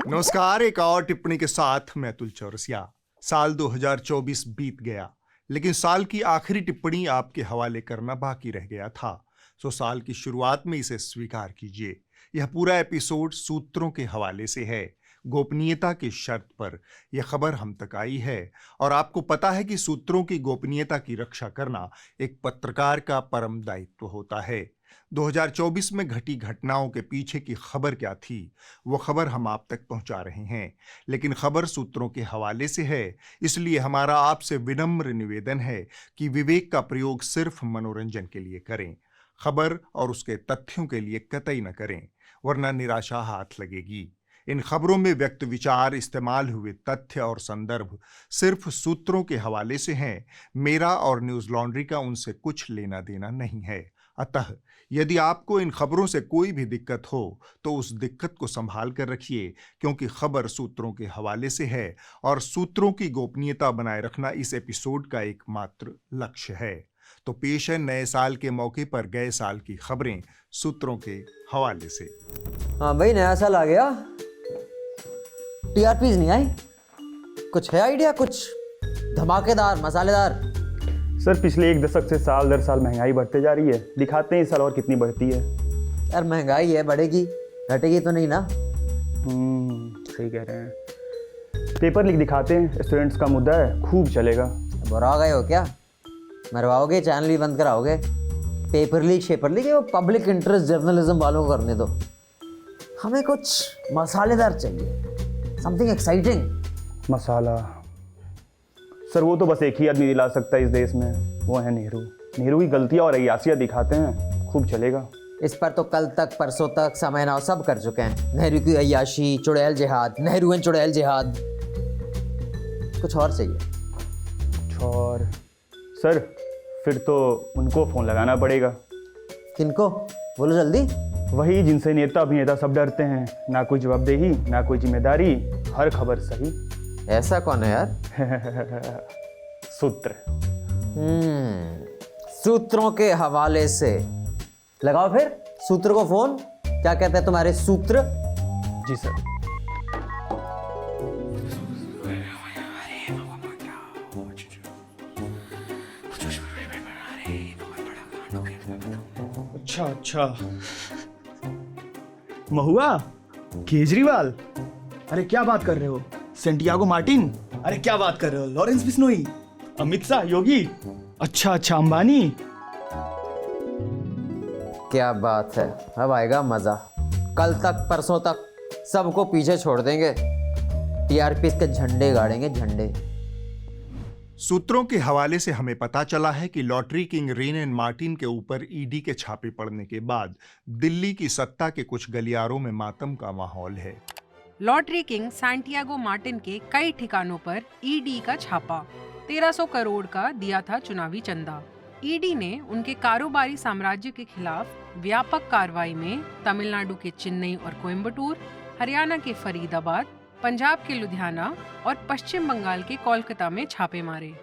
नमस्कार। एक और टिप्पणी के साथ मैं अतुल चौरसिया। साल 2024 बीत गया, लेकिन साल की आखिरी टिप्पणी आपके हवाले करना बाकी रह गया था। सो साल की शुरुआत में इसे स्वीकार कीजिए। यह पूरा एपिसोड सूत्रों के हवाले से है। गोपनीयता की शर्त पर यह खबर हम तक आई है और आपको पता है कि सूत्रों की गोपनीयता की रक्षा करना एक पत्रकार का परम दायित्व होता है। 2024 में घटी घटनाओं के पीछे की खबर क्या थी, वो खबर हम आप तक पहुंचा रहे हैं, लेकिन खबर सूत्रों के हवाले से है, इसलिए हमारा आपसे विनम्र निवेदन है कि विवेक का प्रयोग सिर्फ मनोरंजन के लिए करें। खबर और उसके तथ्यों के लिए कतई न करें, वरना निराशा हाथ लगेगी। इन खबरों में व्यक्त विचार, इस्तेमाल हुए तथ्य और संदर्भ सिर्फ सूत्रों के हवाले से हैं। मेरा और न्यूज़ लॉन्ड्री का उनसे कुछ लेना देना नहीं है। अतः यदि आपको इन खबरों से कोई भी दिक्कत हो तो उस दिक्कत को संभाल कर रखिए, क्योंकि खबर सूत्रों के हवाले से है और सूत्रों की गोपनीयता बनाए रखना इस एपिसोड का एकमात्र लक्ष्य है। तो पेश है नए साल के मौके पर गए साल की खबरें सूत्रों के हवाले से। हाँ भाई, नया साल आ गया, टीआरपीज नहीं आई। कुछ है आइडिया, कुछ धमाकेदार मसालेदार? सर, पिछले एक दशक से साल दर साल महंगाई बढ़ते जा रही है। दिखाते हैं इस साल और कितनी बढ़ती है। यार महंगाई है, बढ़ेगी, घटेगी तो नहीं ना? सही कह रहे हैं। पेपर लीक दिखाते हैं, स्टूडेंट्स का मुद्दा है, खूब चलेगा। बुरा हो गए हो क्या? मरवाओगे, चैनल भी बंद कराओगे? पेपर लीक शेपर लीक, वो पब्लिक इंटरेस्ट जर्नलिज्म वालों को करने दो। हमें कुछ मसालेदार चाहिए, समथिंग एक्साइटिंग। मसाला? सर, वो तो बस एक ही आदमी दिला सकता है इस देश में, वो है नेहरू। नेहरू की गलतियाँ और अय्यासियाँ दिखाते हैं, खूब चलेगा। इस पर तो कल तक परसों तक समय नाव सब कर चुके हैं। नेहरू की अय्याशी, चुड़ैल जिहाद, नेहरू एंड चुड़ैल जिहाद। कुछ और चाहिए? कुछ और? सर, फिर तो उनको फ़ोन लगाना पड़ेगा। किनको? बोलो जल्दी। वही जिनसे नेता अभिनेता सब डरते हैं। ना कोई जवाबदेही, ना कोई जिम्मेदारी, हर खबर सही। ऐसा कौन है यार? सूत्र। सूत्रों के हवाले से लगाओ फिर सूत्र को फोन। क्या कहते हैं तुम्हारे सूत्र? जी सर। अच्छा, महुआ, केजरीवाल, अरे क्या बात कर रहे हो? सेंटियागो मार्टिन, अरे क्या बात कर रहे हो? लॉरेंस बिश्नोई, अमित शाह, योगी, अच्छा अंबानी। क्या बात है, अब आएगा मजा। कल तक परसों तक सबको पीछे छोड़ देंगे, टीआरपी के झंडे गाड़ेंगे, झंडे। सूत्रों के हवाले से हमें पता चला है कि lottery king rain and Martin के ऊपर ईडी के छापे पड़ने के बाद दिल्ली की सत्ता के कुछ गलियारों में मातम का माहौल है। लॉटरी किंग सैंटियागो मार्टिन के कई ठिकानों पर ईडी का छापा। 1300 करोड़ का दिया था चुनावी चंदा। ईडी ने उनके कारोबारी साम्राज्य के खिलाफ व्यापक कार्रवाई में तमिलनाडु के चेन्नई और कोयम्बटूर, हरियाणा के फरीदाबाद, पंजाब के लुधियाना और पश्चिम बंगाल के कोलकाता में छापे मारे।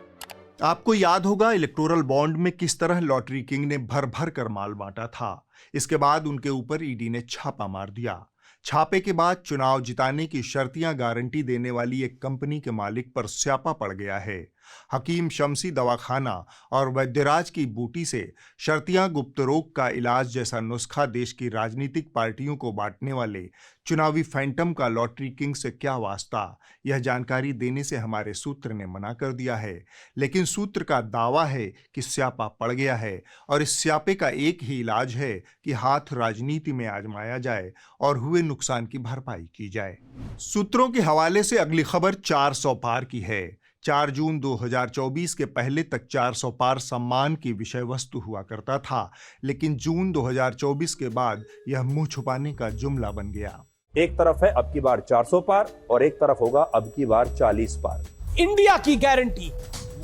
आपको याद होगा इलेक्टोरल बॉन्ड में किस तरह लॉटरी किंग ने भर भर कर माल बांटा था। इसके बाद उनके ऊपर ईडी ने छापा मार दिया। छापे के बाद चुनाव जिताने की शर्तियां गारंटी देने वाली एक कंपनी के मालिक पर स्यापा पड़ गया है। हकीम शमसी दवाखाना और वैद्यराज की बूटी से शर्तियां गुप्त रोग का इलाज जैसा नुस्खा देश की राजनीतिक पार्टियों को बांटने वाले चुनावी फैंटम का लॉटरी किंग से क्या वास्ता, यह जानकारी देने से हमारे सूत्र ने मना कर दिया है। लेकिन सूत्र का दावा है कि स्यापा पड़ गया है और इस स्यापे का एक ही इलाज है कि हाथ राजनीति में आजमाया जाए और हुए नुकसान की भरपाई की जाए। सूत्रों के हवाले से अगली खबर 400 पार की है। 4 जून 2024 के पहले तक 400 पार सम्मान की विषय वस्तु हुआ करता था, लेकिन जून 2024 के बाद यह मुंह छुपाने का जुमला बन गया। एक तरफ है अब की बार 400 पार और एक तरफ होगा अब की बार 40 पार। इंडिया की गारंटी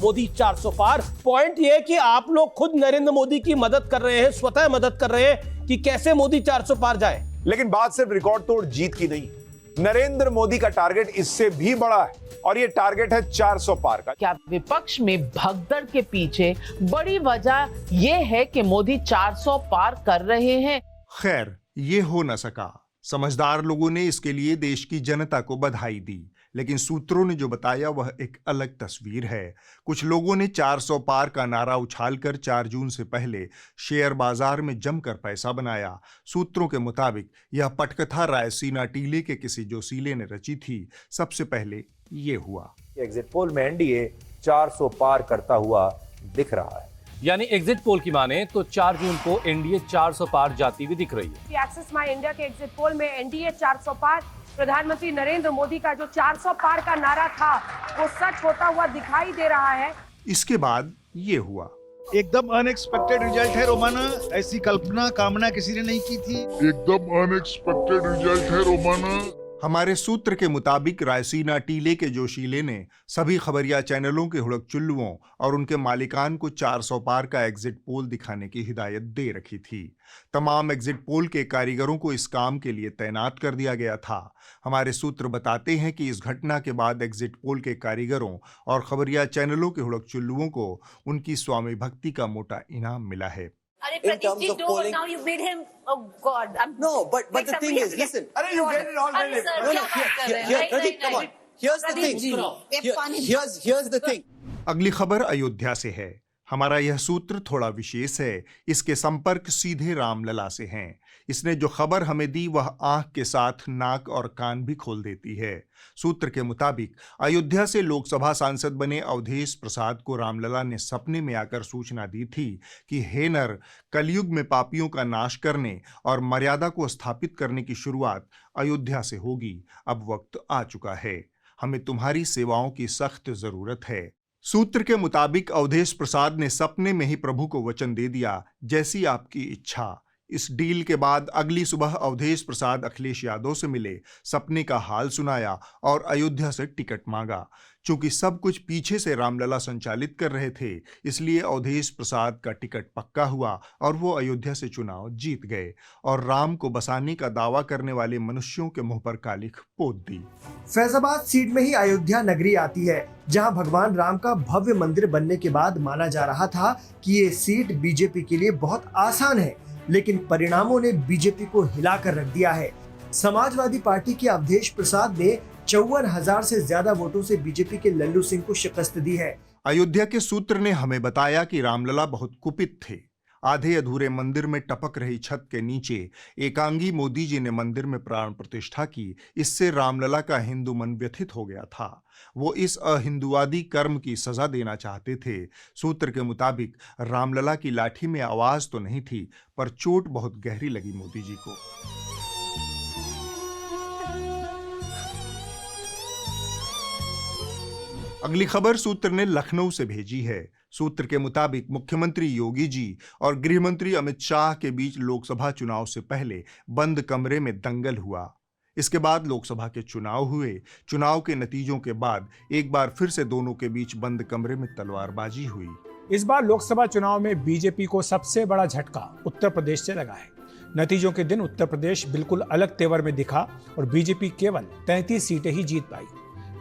मोदी 400 पार। पॉइंट ये है कि आप लोग खुद नरेंद्र मोदी की मदद कर रहे हैं, स्वतः मदद कर रहे हैं कि कैसे मोदी 400 पार जाए। लेकिन बात सिर्फ रिकॉर्ड तोड़ जीत की नहीं, नरेंद्र मोदी का टारगेट इससे भी बड़ा है और ये टारगेट है 400 पार का। क्या विपक्ष में भगदड़ के पीछे बड़ी वजह ये है कि मोदी 400 पार कर रहे हैं? खैर, ये हो न सका। समझदार लोगों ने इसके लिए देश की जनता को बधाई दी, लेकिन सूत्रों ने जो बताया वह एक अलग तस्वीर है। कुछ लोगों ने 400 पार का नारा उछालकर 4 जून से पहले शेयर बाजार में जमकर पैसा बनाया। सूत्रों के मुताबिक यह पटकथा रायसीना टीले के किसी जोशीले ने रची थी। सबसे पहले ये हुआ। एग्जिट पोल में एनडीए 400 पार करता हुआ दिख रहा है। यानी एग्जिट पोल की माने तो 4 जून को एनडीए 400 पार जाती हुई दिख रही है। एक्सिस माई इंडिया के एग्जिट पोल में एनडीए 400 पार, प्रधानमंत्री नरेंद्र मोदी का जो 400 पार का नारा था वो सच होता हुआ दिखाई दे रहा है। इसके बाद ये हुआ। एकदम अनएक्सपेक्टेड रिजल्ट है रोमाना, ऐसी कल्पना कामना किसी ने नहीं की थी। एकदम अनएक्सपेक्टेड रिजल्ट है रोमाना। हमारे सूत्र के मुताबिक रायसीना टीले के जोशीले ने सभी खबरिया चैनलों के हुड़क चुल्लुओं और उनके मालिकान को 400 पार का एग्जिट पोल दिखाने की हिदायत दे रखी थी। तमाम एग्जिट पोल के कारीगरों को इस काम के लिए तैनात कर दिया गया था। हमारे सूत्र बताते हैं कि इस घटना के बाद एग्जिट पोल के कारीगरों और खबरिया चैनलों के हुड़क चुल्लुओं को उनकी स्वामी भक्ति का मोटा इनाम मिला है। In terms of polling, now you made him. Oh God! No, but the thing is, listen. You get it all. Pradeep, come on. Here's the thing. Here's the thing. अगली खबर अयोध्या से है। हमारा यह सूत्र थोड़ा विशेष है। इसके संपर्क सीधे रामलला से हैं। इसने जो खबर हमें दी वह आंख के साथ नाक और कान भी खोल देती है। सूत्र के मुताबिक अयोध्या से लोकसभा सांसद बने अवधेश प्रसाद को रामलला ने सपने में आकर सूचना दी थी कि हे नर, कलयुग में पापियों का नाश करने और मर्यादा को स्थापित करने की शुरुआत अयोध्या से होगी। अब वक्त आ चुका है। हमें तुम्हारी सेवाओं की सख्त जरूरत है। सूत्र के मुताबिक अवधेश प्रसाद ने सपने में ही प्रभु को वचन दे दिया, जैसी आपकी इच्छा। इस डील के बाद अगली सुबह अवधेश प्रसाद अखिलेश यादव से मिले, सपने का हाल सुनाया और अयोध्या से टिकट मांगा। चूंकि सब कुछ पीछे से रामलला संचालित कर रहे थे, इसलिए अवधेश प्रसाद का टिकट पक्का हुआ और वो अयोध्या से चुनाव जीत गए और राम को बसाने का दावा करने वाले मनुष्यों के मुंह पर कालिख पोत दी। फैजाबाद सीट में ही अयोध्या नगरी आती है, जहां भगवान राम का भव्य मंदिर बनने के बाद माना जा रहा था कि ये सीट बीजेपी के लिए बहुत आसान है, लेकिन परिणामों ने बीजेपी को हिलाकर रख दिया है। समाजवादी पार्टी के अवधेश प्रसाद ने 54,000 से ज्यादा वोटों से बीजेपी के लल्लू सिंह को शिकस्त दी है। अयोध्या के सूत्र ने हमें बताया कि रामलला बहुत कुपित थे। आधे अधूरे मंदिर में टपक रही छत के नीचे एकांगी मोदी जी ने मंदिर में प्राण प्रतिष्ठा की। इससे रामलला का हिंदू मन व्यथित हो गया था। वो इस अहिंदुवादी कर्म की सजा देना चाहते थे। सूत्र के मुताबिक रामलला की लाठी में आवाज तो नहीं थी, पर चोट बहुत गहरी लगी मोदी जी को। अगली खबर सूत्र ने लखनऊ से भेजी है। सूत्र के मुताबिक मुख्यमंत्री योगी जी और गृह मंत्री अमित शाह के बीच लोकसभा चुनाव से पहले बंद कमरे में दंगल हुआ। इसके बाद लोकसभा के चुनाव हुए। चुनाव के नतीजों के बाद एक बार फिर से दोनों के बीच बंद कमरे में तलवारबाजी हुई। इस बार लोकसभा चुनाव में बीजेपी को सबसे बड़ा झटका उत्तर प्रदेश से लगा है। नतीजों के दिन उत्तर प्रदेश बिल्कुल अलग तेवर में दिखा और बीजेपी केवल 33 सीटें ही जीत पाई।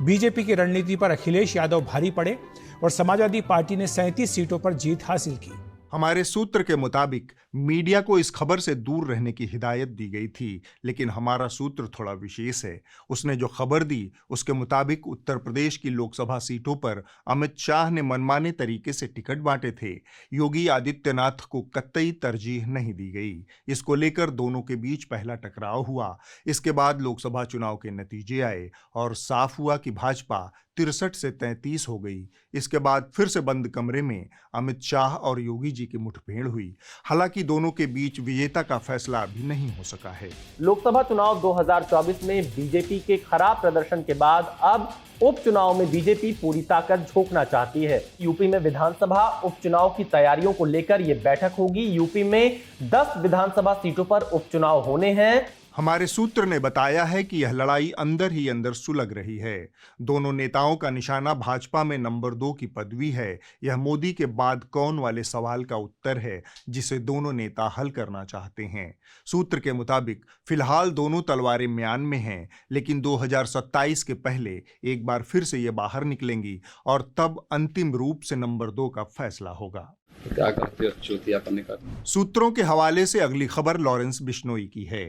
बीजेपी की रणनीति पर अखिलेश यादव भारी पड़े और समाजवादी पार्टी ने 37 सीटों पर जीत हासिल की। हमारे सूत्र के मुताबिक मीडिया को इस खबर से दूर रहने की हिदायत दी गई थी, लेकिन हमारा सूत्र थोड़ा विशेष है। उसने जो खबर दी उसके मुताबिक उत्तर प्रदेश की लोकसभा सीटों पर अमित शाह ने मनमाने तरीके से टिकट बांटे थे। योगी आदित्यनाथ को कतई तरजीह नहीं दी गई। इसको लेकर दोनों के बीच पहला टकराव हुआ। इसके बाद लोकसभा चुनाव के नतीजे आए और साफ हुआ कि भाजपा 63 से 33 हो गई। इसके बाद फिर से बंद कमरे में अमित शाह और योगी जी की मुठभेड़ हुई। हालांकि दोनों के बीच विजेता का फैसला अभी नहीं हो सका है। लोकसभा चुनाव 2024 में बीजेपी के खराब प्रदर्शन के बाद अब उपचुनाव में बीजेपी पूरी ताकत झोंकना चाहती है। यूपी में विधानसभा उपचुनाव की तैयारियों को लेकर यह बैठक होगी। यूपी में 10 विधानसभा सीटों पर उपचुनाव होने हैं। हमारे सूत्र ने बताया है कि यह लड़ाई अंदर ही अंदर सुलग रही है। दोनों नेताओं का निशाना भाजपा में नंबर 2 की पदवी है। यह मोदी के बाद कौन वाले सवाल का उत्तर है जिसे दोनों नेता हल करना चाहते हैं। सूत्र के मुताबिक फिलहाल दोनों तलवारें म्यान में हैं, लेकिन 2027 के पहले एक बार फिर से ये बाहर निकलेंगी और तब अंतिम रूप से नंबर 2 का फैसला होगा। क्या करते हो चूतिया पन्ने का। सूत्रों के हवाले से अगली खबर लॉरेंस बिश्नोई की है।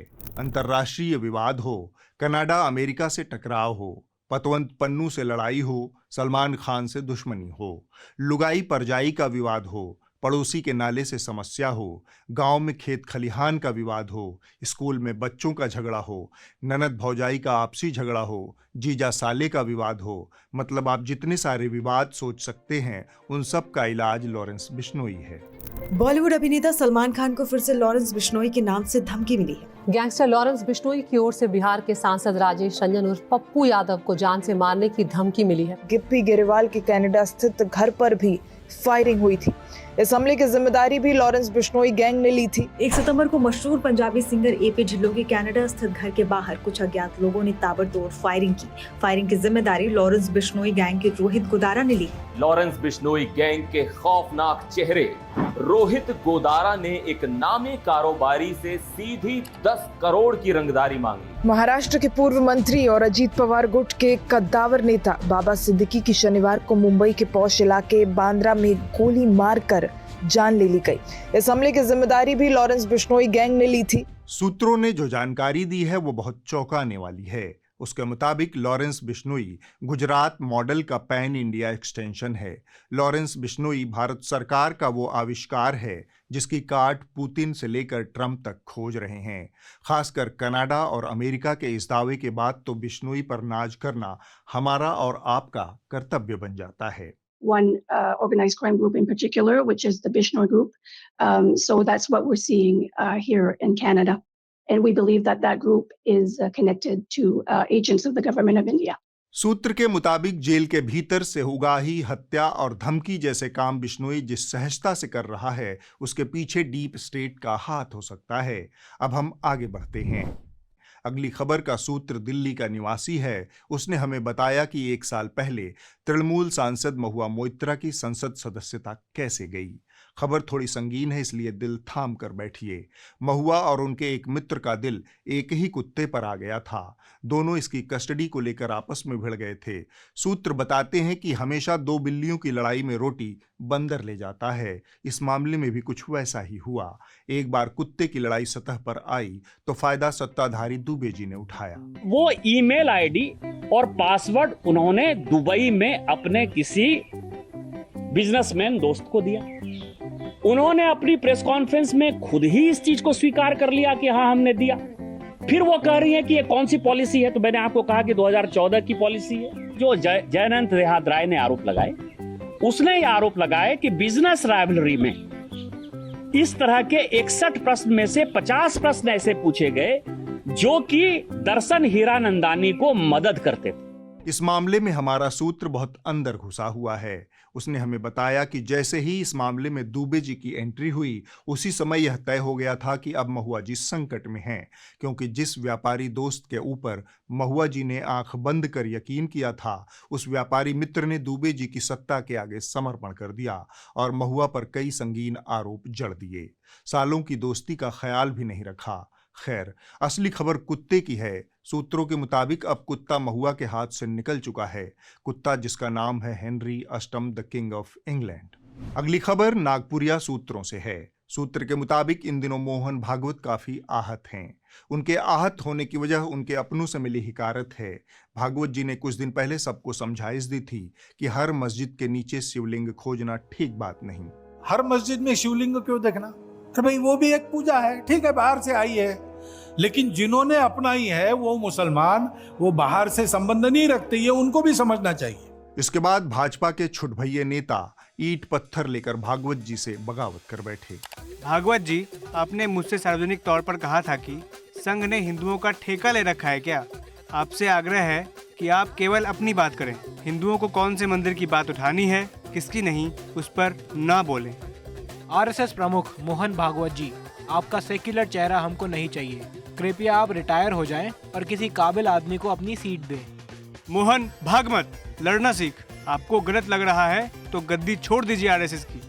अंतर्राष्ट्रीय विवाद हो, कनाडा अमेरिका से टकराव हो, पतवंत पन्नू से लड़ाई हो, सलमान खान से दुश्मनी हो, लुगाई परजाई का विवाद हो, पड़ोसी के नाले से समस्या हो, गांव में खेत खलिहान का विवाद हो, स्कूल में बच्चों का झगड़ा हो, ननद भौजाई का आपसी झगड़ा हो, जीजा साले का विवाद हो, मतलब आप जितने सारे विवाद सोच सकते हैं उन सब का इलाज लॉरेंस बिश्नोई है। बॉलीवुड अभिनेता सलमान खान को फिर से लॉरेंस बिश्नोई के नाम से धमकी मिली है। गैंगस्टर लॉरेंस बिश्नोई की ओर से बिहार के सांसद राजेश रंजन उर्फ पप्पू यादव को जान से मारने की धमकी मिली है। गिप्पी गेरेवाल के कनाडा स्थित घर पर भी फायरिंग हुई थी। इस हमले की जिम्मेदारी भी लॉरेंस बिश्नोई गैंग ने ली थी। 1 सितंबर को मशहूर पंजाबी सिंगर एपी ढिल्लों के कनाडा स्थित घर के बाहर कुछ अज्ञात लोगों ने ताबड़तोड़ फायरिंग की। फायरिंग की जिम्मेदारी लॉरेंस बिश्नोई गैंग के रोहित गोदारा ने ली। लॉरेंस बिश्नोई गैंग के खौफनाक चेहरे रोहित गोदारा ने एक नामी कारोबारी से सीधी 10 करोड़ की रंगदारी मांगी। महाराष्ट्र के पूर्व मंत्री और अजीत पवार गुट के कद्दावर नेता बाबा सिद्दीकी की शनिवार को मुंबई के पौष इलाके बांद्रा में गोली मारकर जान ले ली गई। इस हमले की जिम्मेदारी भी लॉरेंस बिश्नोई गैंग ने ली थी। सूत्रों ने जो जानकारी दी है वो बहुत चौंकाने वाली है। उसके मुताबिक लॉरेंस बिश्नोई गुजरात मॉडल का पैन इंडिया एक्सटेंशन है। लॉरेंस बिश्नोई भारत सरकार का वो आविष्कार है जिसकी काट पुतिन से लेकर ट्रंप तक खोज रहे हैं। खासकर कनाडा और अमेरिका के इस दावे के बाद तो बिश्नोई पर नाज करना हमारा और आपका कर्तव्य बन जाता है। One organized crime group in particular, which is the Bishnoi group. So that's what we're seeing here in Canada. And we believe that that group is connected to agents of the government of India. सूत्र के मुताबिक jail के भीतर से उगाही, हत्या और धमकी जैसे काम बिश्नोई जिस सहजता से कर रहा है उसके पीछे डीप स्टेट का हाथ हो सकता है। अब हम आगे बढ़ते हैं। अगली खबर का सूत्र दिल्ली का निवासी है। उसने हमें बताया कि 1 साल पहले तृणमूल सांसद महुआ मोइत्रा की संसद सदस्यता कैसे गई। खबर थोड़ी संगीन है इसलिए दिल थाम कर बैठिए। महुआ और उनके एक मित्र का दिल एक ही कुत्ते पर आ गया था। दोनों इसकी कस्टडी को लेकर आपस में भिड़ गए थे। सूत्र बताते हैं कि हमेशा 2 बिल्लियों की लड़ाई में रोटी बंदर ले जाता है। इस मामले में भी कुछ वैसा ही हुआ। एक बार कुत्ते की लड़ाई सतह पर आई तो फायदा सत्ताधारी दुबे जी ने उठाया। वो ईमेल आईडी और पासवर्ड उन्होंने दुबई में अपने किसी बिजनेसमैन दोस्त को दिया। उन्होंने अपनी प्रेस कॉन्फ्रेंस में खुद ही इस चीज को स्वीकार कर लिया कि हाँ हमने दिया। फिर वो कह रही है कि ये कौन सी पॉलिसी है, तो मैंने आपको कहा कि 2014 की पॉलिसी है। जो जयनंत रेहाद राय ने आरोप लगाए, उसने ये आरोप लगाए कि बिजनेस राइवलरी में इस तरह के 61 प्रश्न में से 50 प्रश्न ऐसे पूछे गए जो कि दर्शन हीरानंदानी को मदद करते थे। इस मामले में हमारा सूत्र बहुत अंदर घुसा हुआ है। उसने हमें बताया कि जैसे ही इस मामले में दुबे जी की एंट्री हुई उसी समय यह तय हो गया था कि अब महुआ जी संकट में हैं, क्योंकि जिस व्यापारी दोस्त के ऊपर महुआ जी ने आंख बंद कर यकीन किया था उस व्यापारी मित्र ने दुबे जी की सत्ता के आगे समर्पण कर दिया और महुआ पर कई संगीन आरोप जड़ दिए। सालों की दोस्ती का ख्याल भी नहीं रखा। खैर, असली खबर कुत्ते की है। सूत्रों के मुताबिक अब कुत्ता महुआ के हाथ से निकल चुका है। कुत्ता जिसका नाम है हेनरी अष्टम द किंग ऑफ इंग्लैंड। अगली खबर नागपुरिया सूत्रों से है। सूत्र के मुताबिक इन दिनों मोहन भागवत काफी आहत हैं। उनके आहत होने की वजह उनके अपनों से मिली हिकारत है। भागवत जी ने कुछ दिन पहले सबको समझाइश दी थी कि हर मस्जिद के नीचे शिवलिंग खोजना ठीक बात नहीं। हर मस्जिद में शिवलिंग क्यों देखना? तो भाई वो भी एक पूजा है, ठीक है, बाहर से आई है, लेकिन जिन्होंने अपनाई है वो मुसलमान, वो बाहर से संबंध नहीं रखते, ये उनको भी समझना चाहिए। इसके बाद भाजपा के छुटभैये नेता ईंट पत्थर लेकर भागवत जी से बगावत कर बैठे। भागवत जी, आपने मुझसे सार्वजनिक तौर पर कहा था कि संघ ने हिंदुओं का ठेका ले रखा है क्या? आपसे आग्रह है कि आप केवल अपनी बात करें। हिंदुओं को कौन से मंदिर की बात उठानी है, किसकी नहीं, उस पर ना बोलें। आरएसएस प्रमुख मोहन भागवत जी, आपका सेक्युलर चेहरा हमको नहीं चाहिए। कृपया आप रिटायर हो जाएं और किसी काबिल आदमी को अपनी सीट दें। मोहन भागवत, लड़ना सीख। आपको गलत लग रहा है तो गद्दी छोड़ दीजिए आरएसएस की।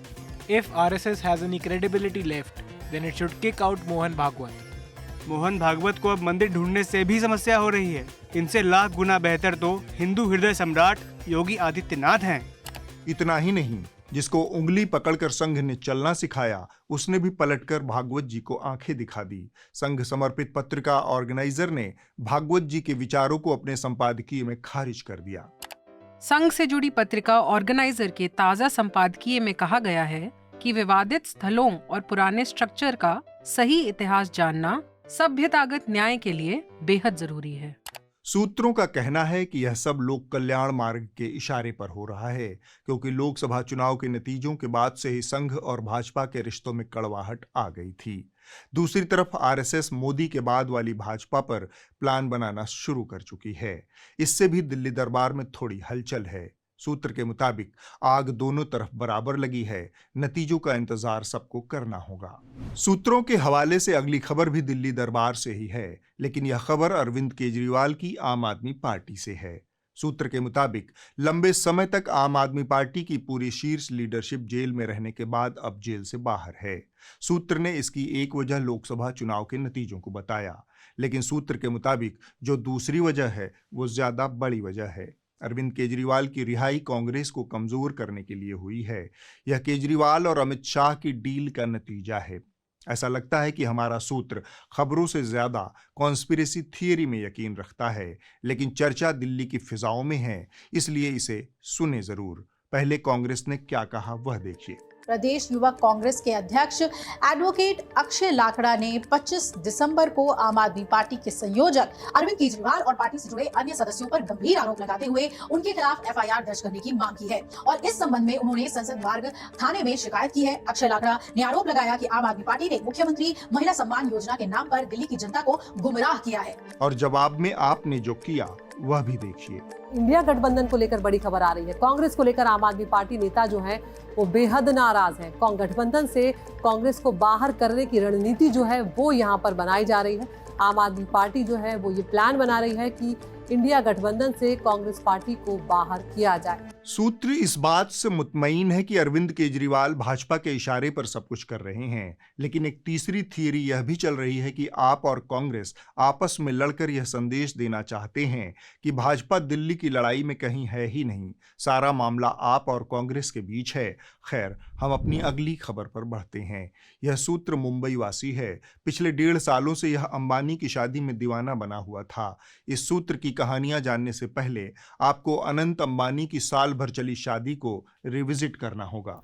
If RSS has any credibility left, then it should kick out Mohan Bhagwat. Mohan Bhagwat को अब मंदिर ढूंढने से भी समस्या हो रही है। इनसे लाख गुना बेहतर तो हिंदू हृदय सम्राट योगी आदित्यनाथ हैं। इतना ही नहीं, जिसको उंगली पकड़कर संघ ने चलना सिखाया, उसने भी पलटकर भागवत जी को आंखें दिखा दी। संघ समर्पित पत्रिका ऑर्गेनाइजर ने भागवत जी के विचारों को अपने संपादकीय में खारिज कर दिया। संघ से जुड़ी पत्रिका ऑर्गेनाइजर के ताजा संपादकीय में कहा गया है कि विवादित स्थलों और पुराने स्ट्रक्चर का सही इतिहास जानना सभ्यतागत न्याय के लिए बेहद जरूरी है। सूत्रों का कहना है कि यह सब लोक कल्याण मार्ग के इशारे पर हो रहा है, क्योंकि लोकसभा चुनाव के नतीजों के बाद से ही संघ और भाजपा के रिश्तों में कड़वाहट आ गई थी। दूसरी तरफ आरएसएस मोदी के बाद वाली भाजपा पर प्लान बनाना शुरू कर चुकी है। इससे भी दिल्ली दरबार में थोड़ी हलचल है। सूत्र के मुताबिक आग दोनों तरफ बराबर लगी है। नतीजों का इंतजार सबको करना होगा। सूत्रों के हवाले से अगली खबर भी दिल्ली दरबार से ही है, लेकिन यह खबर अरविंद केजरीवाल की आम आदमी पार्टी से है। सूत्र के मुताबिक लंबे समय तक आम आदमी पार्टी की पूरी शीर्ष लीडरशिप जेल में रहने के बाद अब जेल से बाहर है। सूत्र ने इसकी एक वजह लोकसभा चुनाव के नतीजों को बताया, लेकिन सूत्र के मुताबिक जो दूसरी वजह है वो ज्यादा बड़ी वजह है। अरविंद केजरीवाल की रिहाई कांग्रेस को कमजोर करने के लिए हुई है। यह केजरीवाल और अमित शाह की डील का नतीजा है। ऐसा लगता है कि हमारा सूत्र खबरों से ज्यादा कॉन्स्पिरेसी थियरी में यकीन रखता है, लेकिन चर्चा दिल्ली की फिजाओं में है, इसलिए इसे सुने जरूर। पहले कांग्रेस ने क्या कहा वह देखिए। प्रदेश युवक कांग्रेस के अध्यक्ष एडवोकेट अक्षय लाखड़ा ने 25 दिसंबर को आम आदमी पार्टी के संयोजक अरविंद केजरीवाल और पार्टी से जुड़े अन्य सदस्यों पर गंभीर आरोप लगाते हुए उनके खिलाफ एफआईआर दर्ज करने की मांग की है और इस संबंध में उन्होंने संसद मार्ग थाने में शिकायत की है। अक्षय लाखड़ा ने आरोप लगाया कि आम आदमी पार्टी ने मुख्यमंत्री महिला सम्मान योजना के नाम पर दिल्ली की जनता को गुमराह किया है। और जवाब में आपने जो किया वह भी देखिए। इंडिया गठबंधन को लेकर बड़ी खबर आ रही है। कांग्रेस को लेकर आम आदमी पार्टी नेता जो है वो बेहद नाराज है। गठबंधन से कांग्रेस को बाहर करने की रणनीति जो है वो यहाँ पर बनाई जा रही है। आम आदमी पार्टी जो है वो ये प्लान बना रही है कि इंडिया गठबंधन से कांग्रेस पार्टी को बाहर किया जाए। सूत्र इस बात से मुतमईन है कि अरविंद केजरीवाल भाजपा के इशारे पर सब कुछ कर रहे हैं, लेकिन एक तीसरी थियरी यह भी चल रही है कि आप और कांग्रेस आपस में लड़कर यह संदेश देना चाहते हैं कि भाजपा दिल्ली की लड़ाई में कहीं है ही नहीं, सारा मामला आप और कांग्रेस के बीच है। खैर, हम अपनी अगली खबर पर बढ़ते हैं। यह सूत्र मुंबई वासी है। पिछले 1.5 सालों से यह अंबानी की शादी में दीवाना बना हुआ था। इस सूत्र की कहानियां जानने से पहले आपको अनंत अंबानी की साल भर चली शादी को रिविजिट करना होगा।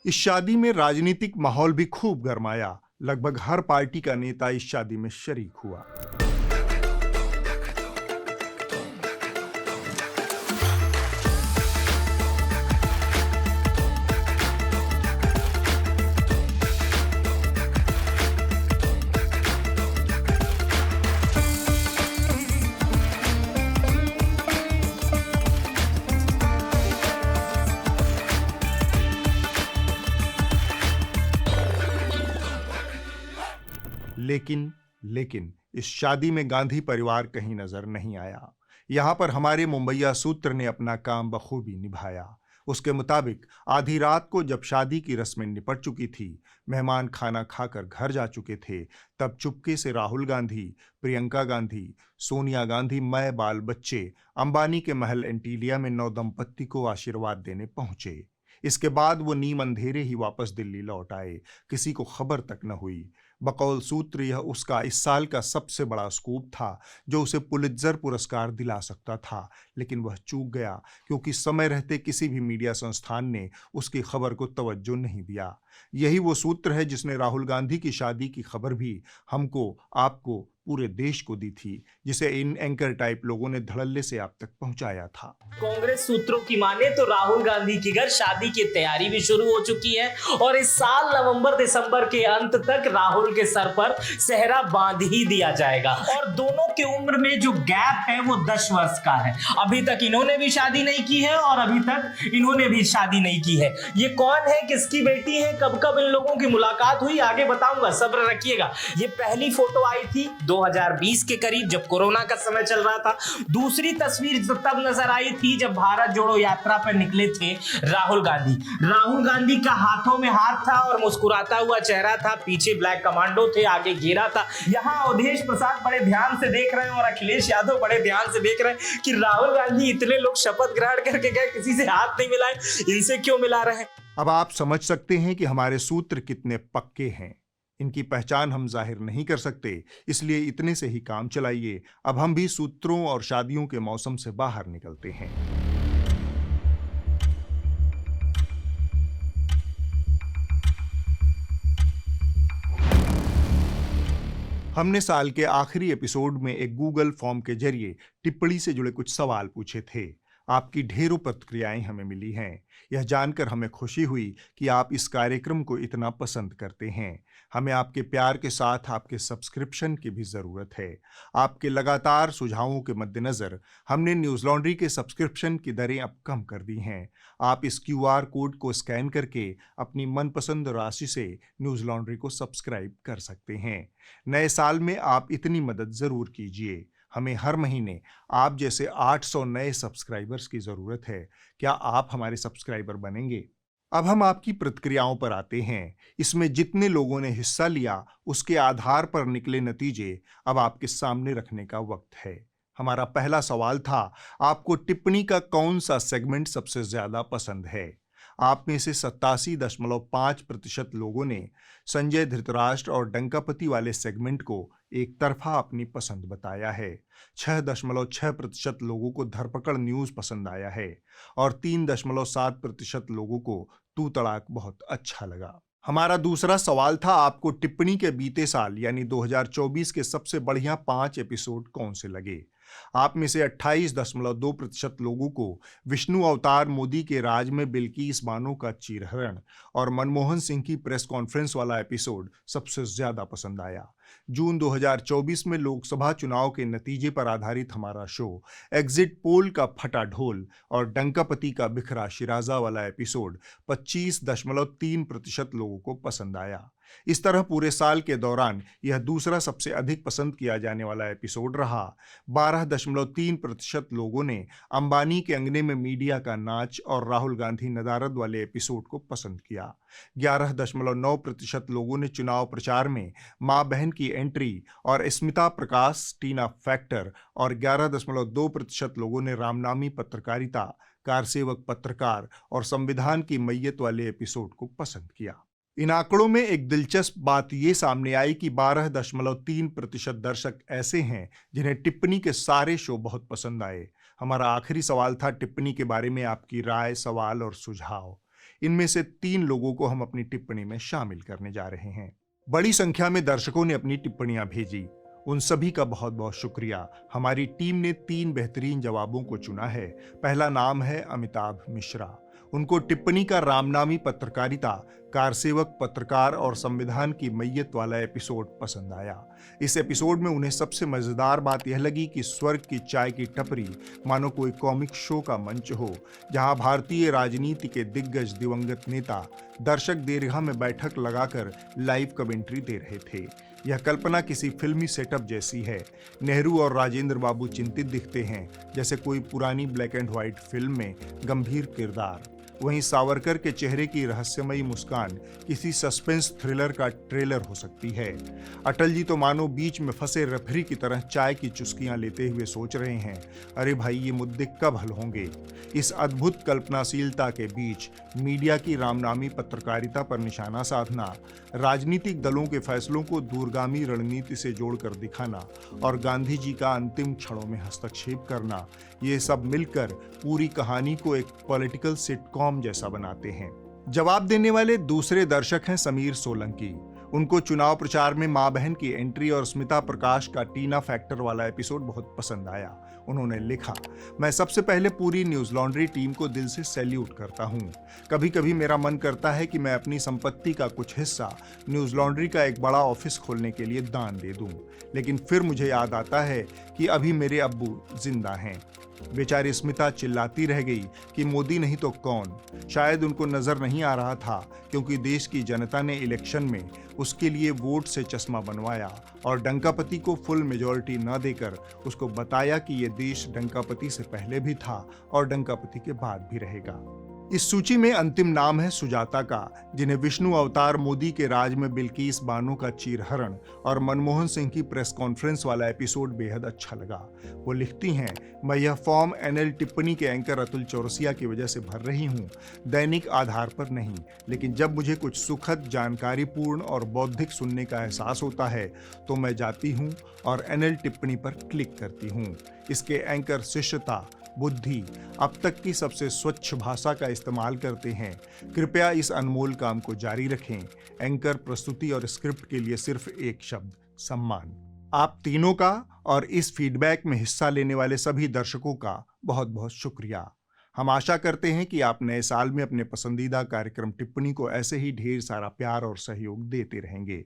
इस शादी में राजनीतिक माहौल भी खूब गरमाया। लगभग हर पार्टी का नेता इस शादी में शरीक हुआ। लेकिन इस शादी में गांधी परिवार कहीं नजर नहीं आया। यहां पर हमारे मुंबईया सूत्र ने अपना काम बखूबी निभाया। उसके मुताबिक आधी रात को जब शादी की रस्में निपट चुकी थी, मेहमान खाना खाकर घर जा चुके थे, तब चुपके से राहुल गांधी, प्रियंका गांधी, सोनिया गांधी, मैं बाल बच्चे अंबानी के महल एंटीलिया में नवदंपति को आशीर्वाद देने पहुंचे। इसके बाद वो नीम अंधेरे ही वापस दिल्ली लौट आए। किसी को खबर तक न हुई। बकौल सूत्र यह उसका इस साल का सबसे बड़ा स्कूप था जो उसे पुलित्जर पुरस्कार दिला सकता था, लेकिन वह चूक गया क्योंकि समय रहते किसी भी मीडिया संस्थान ने उसकी खबर को तवज्जो नहीं दिया। यही वो सूत्र है जिसने राहुल गांधी की शादी की खबर भी हमको, आपको पूरे देश को दी थी, जिसे इन एंकर टाइप लोगों ने धड़ल्ले से आप तक पहुंचाया था। कांग्रेस सूत्रों की माने तो राहुल गांधी की घर शादी की तैयारी भी शुरू हो चुकी है और इस साल नवंबर दिसंबर के अंत तक राहुल के सर पर सेहरा बांध ही दिया जाएगा। और दोनों की उम्र में जो गैप है वो 10 वर्ष का है। अभी तक इन्होंने भी शादी नहीं की है और अभी तक इन्होंने भी शादी नहीं की है। ये कौन है, किसकी बेटी है, कब कब इन लोगों की मुलाकात हुई, आगे बताऊंगा, सब्र रखिएगा। ये पहली फोटो आई थी 2020 के करीब जब कोरोना का समय चल रहा था। दूसरी तस्वीर तब नजर आई थी जब भारत जोड़ो यात्रा पर निकले थे राहुल गांधी। राहुल गांधी का हाथों में हाथ था और मुस्कुराता हुआ चेहरा था, पीछे ब्लैक कमांडो थे, आगे घेरा था। यहाँ अवधेश प्रसाद बड़े ध्यान से देख रहे हैं और अखिलेश यादव बड़े ध्यान से देख रहे हैं कि राहुल गांधी इतने लोग शपथ ग्रहण करके गए, किसी से हाथ नहीं मिलाए, इनसे क्यों मिला रहे हैं। अब आप समझ सकते हैं कि हमारे सूत्र कितने पक्के हैं। इनकी पहचान हम जाहिर नहीं कर सकते, इसलिए इतने से ही काम चलाइए। अब हम भी सूत्रों और शादियों के मौसम से बाहर निकलते हैं। हमने साल के आखिरी एपिसोड में एक गूगल फॉर्म के जरिए टिप्पणी से जुड़े कुछ सवाल पूछे थे। आपकी ढेरों प्रतिक्रियाएं हमें मिली हैं। यह जानकर हमें खुशी हुई कि आप इस कार्यक्रम को इतना पसंद करते हैं। हमें आपके प्यार के साथ आपके सब्सक्रिप्शन की भी ज़रूरत है। आपके लगातार सुझावों के मद्देनज़र हमने न्यूज़ लॉन्ड्री के सब्सक्रिप्शन की दरें अब कम कर दी हैं। आप इस QR कोड को स्कैन करके अपनी मनपसंद राशि से न्यूज़ लॉन्ड्री को सब्सक्राइब कर सकते हैं। नए साल में आप इतनी मदद ज़रूर कीजिए। हमें हर महीने आप जैसे 800 नए सब्सक्राइबर्स की ज़रूरत है। क्या आप हमारे सब्सक्राइबर बनेंगे? अब हम आपकी प्रतिक्रियाओं पर आते हैं। इसमें जितने लोगों ने हिस्सा लिया उसके आधार पर निकले नतीजे अब आपके सामने रखने का वक्त है। हमारा पहला सवाल था, आपको टिप्पणी का कौन सा सेगमेंट सबसे ज़्यादा पसंद है? आप में से 87.5% लोगों ने संजय धृतराष्ट्र और डंकापति वाले सेगमेंट को एक तरफा अपनी पसंद बताया है। 6.6% लोगों को धरपकड़ न्यूज़ पसंद आया है और 3.7% लोगों को तू तड़ाक बहुत अच्छा लगा। हमारा दूसरा सवाल था, आपको टिप्पणी के बीते साल यानी 2024 के सबसे बढ़िया 5 एपिसोड कौन से लगे? आप में से 28.2% लोगों को विष्णु अवतार मोदी के राज में बिल्किस बानो का चीरहरण और मनमोहन सिंह की प्रेस कॉन्फ्रेंस वाला एपिसोड सबसे ज्यादा पसंद आया। जून 2024 में लोकसभा चुनाव के नतीजे पर आधारित हमारा शो एग्जिट पोल का फटा ढोल और डंकापति का बिखरा शिराजा वाला एपिसोड 25.3% लोगों को पसंद आया। इस तरह पूरे साल के दौरान यह दूसरा सबसे अधिक पसंद किया जाने वाला एपिसोड रहा। 12.3% लोगों ने अंबानी के अंगने में मीडिया का नाच और राहुल गांधी नदारद वाले एपिसोड को पसंद किया। 11.9% लोगों ने चुनाव प्रचार में मां बहन की एंट्री और स्मिता प्रकाश टीना फैक्टर और 11.2% लोगों ने रामनामी पत्रकारिता, कारसेवक पत्रकार और संविधान की मैयत वाले एपिसोड को पसंद किया। इन आंकड़ों में एक दिलचस्प बात ये सामने आई कि 12.3% दर्शक ऐसे हैं जिन्हें टिप्पणी के सारे शो बहुत पसंद आए। हमारा आखिरी सवाल था, टिप्पणी के बारे में आपकी राय, सवाल और सुझाव। इनमें से 3 लोगों को हम अपनी टिप्पणी में शामिल करने जा रहे हैं। बड़ी संख्या में दर्शकों ने अपनी टिप्पणियां भेजी। उन सभी का बहुत बहुत शुक्रिया। हमारी टीम ने 3 बेहतरीन जवाबों को चुना है। पहला नाम है अमिताभ मिश्रा। उनको टिप्पणी का रामनामी पत्रकारिता, कारसेवक पत्रकार और संविधान की मैयत वाला एपिसोड पसंद आया। इस एपिसोड में उन्हें सबसे मज़ेदार बात यह लगी कि स्वर्ग की चाय की टपरी मानो कोई कॉमिक शो का मंच हो, जहां भारतीय राजनीति के दिग्गज दिवंगत नेता दर्शक दीर्घा में बैठक लगाकर लाइव कमेंट्री दे रहे थे। यह कल्पना किसी फिल्मी सेटअप जैसी है। नेहरू और राजेंद्र बाबू चिंतित दिखते हैं, जैसे कोई पुरानी ब्लैक एंड व्हाइट फिल्म में गंभीर किरदार। वहीं सावरकर के चेहरे की रहस्यमयी मुस्कान किसी सस्पेंस थ्रिलर का ट्रेलर हो सकती है। अटल जी तो मानो बीच में फंसे रेफरी की तरह चाय की चुस्कियां लेते हुए सोच रहे हैं, अरे भाई ये मुद्दे कब हल होंगे। इस अद्भुत कल्पनाशीलता के बीच मीडिया की रामनामी पत्रकारिता पर निशाना साधना, राजनीतिक दलों के फैसलों को दूरगामी रणनीति से जोड़कर दिखाना और गांधी जी का अंतिम क्षणों में हस्तक्षेप करना, ये सब मिलकर पूरी कहानी को एक पॉलिटिकल सिटकॉम जैसा बनाते हैं। जवाब देने वाले दूसरे दर्शक हैं समीर सोलंकी। उनको चुनाव प्रचार में मां बहन की एंट्री और स्मिता प्रकाश का टीना फैक्टर वाला एपिसोड बहुत पसंद आया। उन्होंने लिखा, मैं सबसे पहले पूरी न्यूज लॉन्ड्री टीम को दिल से सैल्यूट करता हूं। कभी कभी मेरा मन करता है कि मैं अपनी संपत्ति का कुछ हिस्सा न्यूज लॉन्ड्री का एक बड़ा ऑफिस खोलने के लिए दान दे दूं, लेकिन फिर मुझे याद आता है कि अभी मेरे अब्बू जिंदा हैं। बेचारी स्मिता चिल्लाती रह गई कि मोदी नहीं तो कौन। शायद उनको नजर नहीं आ रहा था, क्योंकि देश की जनता ने इलेक्शन में उसके लिए वोट से चश्मा बनवाया और डंकापति को फुल मेजॉरिटी न देकर उसको बताया कि ये देश डंकापति से पहले भी था और डंकापति के बाद भी रहेगा। इस सूची में अंतिम नाम है सुजाता का, जिन्हें विष्णु अवतार मोदी के राज में बिल्किस बानो का चीरहरण और मनमोहन सिंह की प्रेस कॉन्फ्रेंस वाला एपिसोड बेहद अच्छा लगा। वो लिखती हैं, मैं यह फॉर्म एनएल टिप्पणी के एंकर अतुल चौरसिया की वजह से भर रही हूँ, दैनिक आधार पर नहीं, लेकिन जब मुझे कुछ सुखद, जानकारीपूर्ण और बौद्धिक सुनने का एहसास होता है तो मैं जाती हूँ और एनएल टिप्पणी पर क्लिक करती हूँ। इसके एंकर शिष्टता, बुद्धि, अब तक की सबसे स्वच्छ भाषा का इस्तेमाल करते हैं। कृपया इस अनमोल काम को जारी रखें। एंकर, प्रस्तुति और स्क्रिप्ट के लिए सिर्फ एक शब्द, सम्मान। आप तीनों का और इस फीडबैक में हिस्सा लेने वाले सभी दर्शकों का बहुत बहुत शुक्रिया। हम आशा करते हैं कि आप नए साल में अपने पसंदीदा कार्यक्रम टिप्पणी को ऐसे ही ढेर सारा प्यार और सहयोग देते रहेंगे।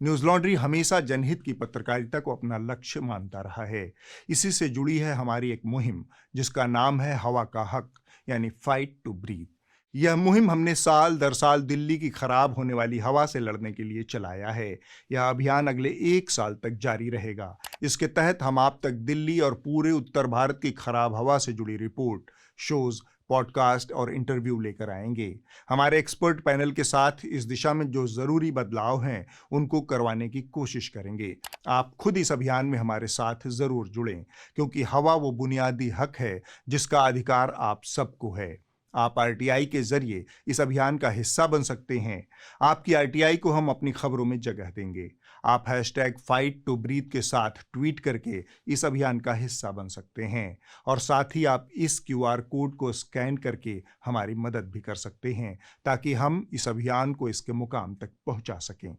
न्यूज लॉन्ड्री हमेशा जनहित की पत्रकारिता को अपना लक्ष्य मानता रहा है। इसी से जुड़ी है हमारी एक मुहिम जिसका नाम है हवा का हक, यानी फाइट टू ब्रीथ। यह मुहिम हमने साल दर साल दिल्ली की खराब होने वाली हवा से लड़ने के लिए चलाया है। यह अभियान अगले 1 साल तक जारी रहेगा। इसके तहत हम आप तक दिल्ली और पूरे उत्तर भारत की खराब हवा से जुड़ी रिपोर्ट, शोज, पॉडकास्ट और इंटरव्यू लेकर आएंगे। हमारे एक्सपर्ट पैनल के साथ इस दिशा में जो जरूरी बदलाव हैं उनको करवाने की कोशिश करेंगे। आप खुद इस अभियान में हमारे साथ जरूर जुड़ें, क्योंकि हवा वो बुनियादी हक है जिसका अधिकार आप सबको है। आप आरटीआई के जरिए इस अभियान का हिस्सा बन सकते हैं। आपकी आरटीआई को हम अपनी खबरों में जगह देंगे। आप #FightToBreathe के साथ ट्वीट करके इस अभियान का हिस्सा बन सकते हैं और साथ ही आप इस QR कोड को स्कैन करके हमारी मदद भी कर सकते हैं, ताकि हम इस अभियान को इसके मुकाम तक पहुंचा सकें।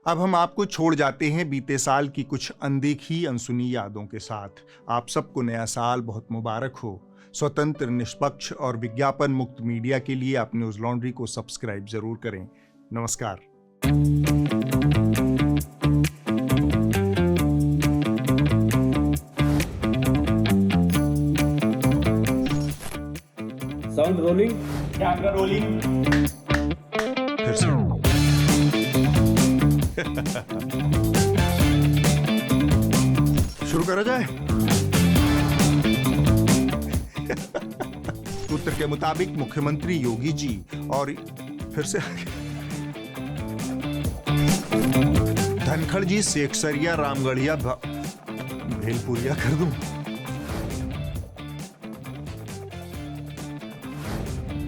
अब हम आपको छोड़ जाते हैं बीते साल की कुछ अनदेखी, अनसुनी यादों के साथ। आप सबको नया साल बहुत मुबारक हो। स्वतंत्र, निष्पक्ष और विज्ञापन मुक्त मीडिया के लिए आप न्यूज लॉन्ड्री को सब्सक्राइब जरूर करें। नमस्कार। Sound rolling, camera rolling. फिर से शुरू करा जाए। सूत्र के मुताबिक मुख्यमंत्री योगी जी और फिर से धनखड़ जी सेक्सरिया रामगढ़िया भेलपुरिया कर दूं।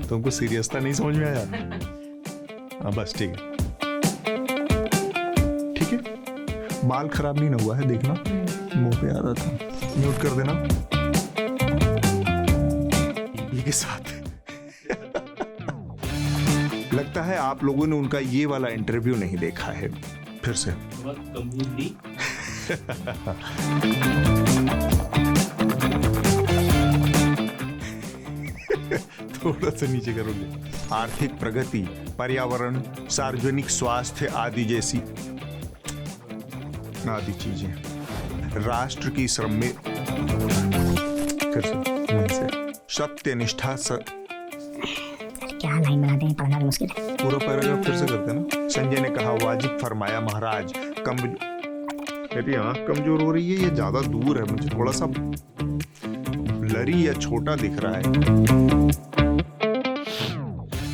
तुमको सीरियसता नहीं समझ में आया? हाँ बस ठीक है, ठीक है। बाल खराब नहीं ना हुआ है, देखना मुंह पे आ रहा था। म्यूट कर देना के साथ। लगता है आप लोगों ने उनका ये वाला इंटरव्यू नहीं देखा है। फिर से थोड़ा सा नीचे करोगे। आर्थिक प्रगति, पर्यावरण, सार्वजनिक स्वास्थ्य आदि जैसी आदि चीजें राष्ट्र की श्रम में फिर से सत्य निष्ठा क्या लाइन बनाते हैं, पढ़ना भी मुश्किल है। पूरा पैराग्राफ फिर से करते हैं ना। संजय ने कहा, वाजिब फरमाया महाराज। मेरी आंख कमजोर हो रही है, ये ज्यादा दूर है, मुझे थोड़ा सा ब्लरी या छोटा दिख रहा है।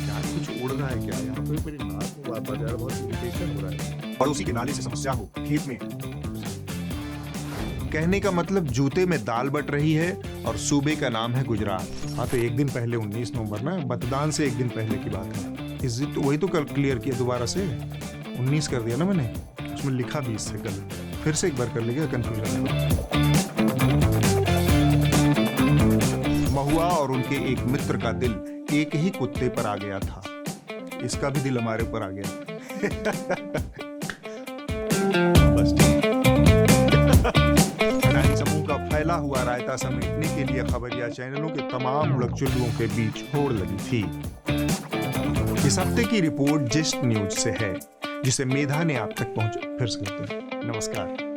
यार कुछ उड़ रहा है क्या यहाँ पे? मेरी नाक में बार-बार बहुत इरिटेशन हो रहा है। पड़ोसी के नाले से समस्या हो, खेत में। कहने का मतलब जूते में दाल बट रही है और सूबे का नाम है गुजरात। हाँ तो एक दिन पहले 19 नवंबर ना, मतदान से एक दिन पहले की बात है। तो वही तो कल क्लियर किया दोबारा से, 19 कर दिया ना मैंने, उसमें लिखा 20 से। कल फिर से एक बार कर लेगा, कंफ्यूजन है। महुआ और उनके एक मित्र का दिल एक ही कुत्ते पर आ गया था। इसका भी दिल हमारे ऊपर आ गया। जला हुआ रायता समेटने के लिए खबरिया चैनलों के तमाम उड़क-चुल्लुओं के बीच होड़ लगी थी। इस हफ्ते की रिपोर्ट जस्ट न्यूज से है, जिसे मेधा ने आप तक पहुंचा। फिर से नमस्कार।